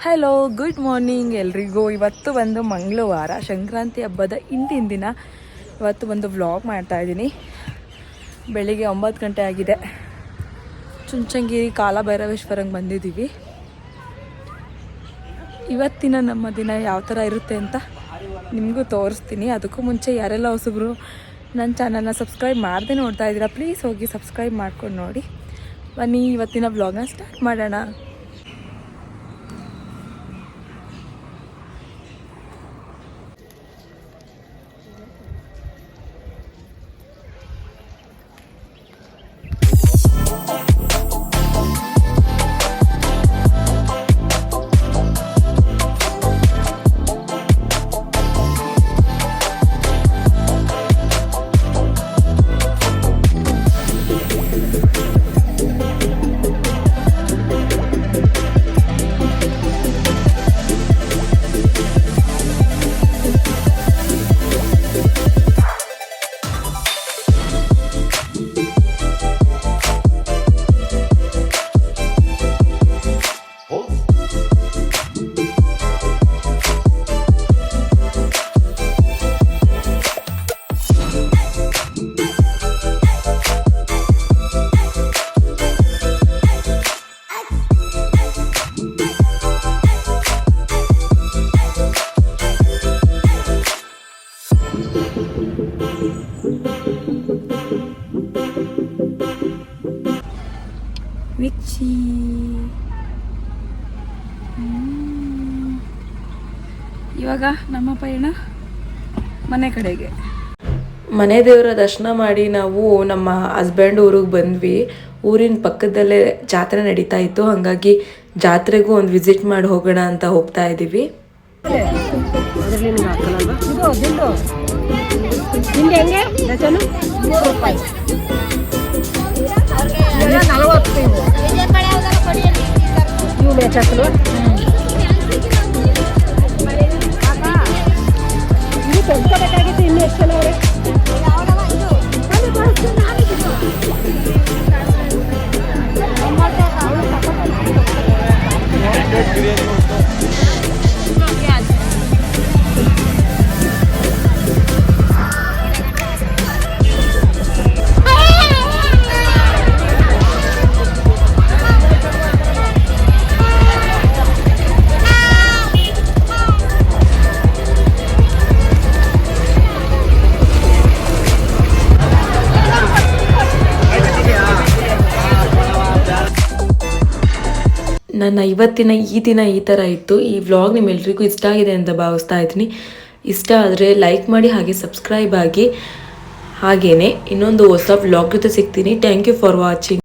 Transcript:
Hello, good morning ಎಲ್ರಿಗೂ. ಇವತ್ತು ಬಂದು ಮಂಗಳವಾರ, ಸಂಕ್ರಾಂತಿ ಹಬ್ಬದ ಹಿಂದಿನ ದಿನ. ಇವತ್ತು ಬಂದು ವ್ಲಾಗ್ ಮಾಡ್ತಾಯಿದ್ದೀನಿ. ಬೆಳಿಗ್ಗೆ 9 ಗಂಟೆ ಆಗಿದೆ. ಚುಂಚನಗಿರಿ ಕಾಲಭೈರವೇಶ್ವರಂಗೆ ಬಂದಿದ್ದೀವಿ. ಇವತ್ತಿನ ನಮ್ಮ ದಿನ ಯಾವ ಥರ ಇರುತ್ತೆ ಅಂತ ನಿಮಗೂ ತೋರಿಸ್ತೀನಿ. ಅದಕ್ಕೂ ಮುಂಚೆ ಯಾರೆಲ್ಲ ಹೊಸಬ್ರು ನನ್ನ ಚಾನಲ್ನ ಸಬ್ಸ್ಕ್ರೈಬ್ ಮಾಡದೆ ನೋಡ್ತಾ ಇದ್ದೀರಾ, ಪ್ಲೀಸ್ ಹೋಗಿ ಸಬ್ಸ್ಕ್ರೈಬ್ ಮಾಡ್ಕೊಂಡು ನೋಡಿ. ಬನ್ನಿ ಇವತ್ತಿನ ವ್ಲಾಗ್ನ ಸ್ಟಾರ್ಟ್ ಮಾಡೋಣ. ವಿಚ್ಚಿ ಇವಾಗ ನಮ್ಮ ಪಯಣ ಮನೆ ಕಡೆಗೆ. ಮನೆ ದೇವರ ದರ್ಶನ ಮಾಡಿ ನಾವು ನಮ್ಮ ಹಸ್ಬೆಂಡ್ ಊರಿಗೆ ಬಂದ್ವಿ. ಊರಿನ ಪಕ್ಕದಲ್ಲೇ ಜಾತ್ರೆ ನಡೀತಾ ಇತ್ತು, ಹಾಗಾಗಿ ಜಾತ್ರೆಗೂ ಒಂದು ವಿಸಿಟ್ ಮಾಡಿ ಹೋಗೋಣ ಅಂತ ಹೋಗ್ತಾ ಇದ್ದೀವಿ. ಬೇಕಾಗಿತ್ತು ಇನ್ನು ಎಷ್ಟು ಜನ ಅವ್ರೆ ನನ್ನ ಇವತ್ತಿನ ಈ ದಿನ ಈ ಥರ ಇತ್ತು. ಈ ವ್ಲಾಗ್ ನಿಮ್ಮೆಲ್ರಿಗೂ ಇಷ್ಟ ಆಗಿದೆ ಅಂತ ಭಾವಿಸ್ತಾ ಇದ್ದೀನಿ. ಇಷ್ಟ ಆದರೆ ಲೈಕ್ ಮಾಡಿ, ಹಾಗೆ ಸಬ್ಸ್ಕ್ರೈಬ್ ಆಗಿ. ಹಾಗೆಯೇ ಇನ್ನೊಂದು ಹೊಸ ವ್ಲಾಗ್ ಜೊತೆ ಸಿಗ್ತೀನಿ. Thank you for watching.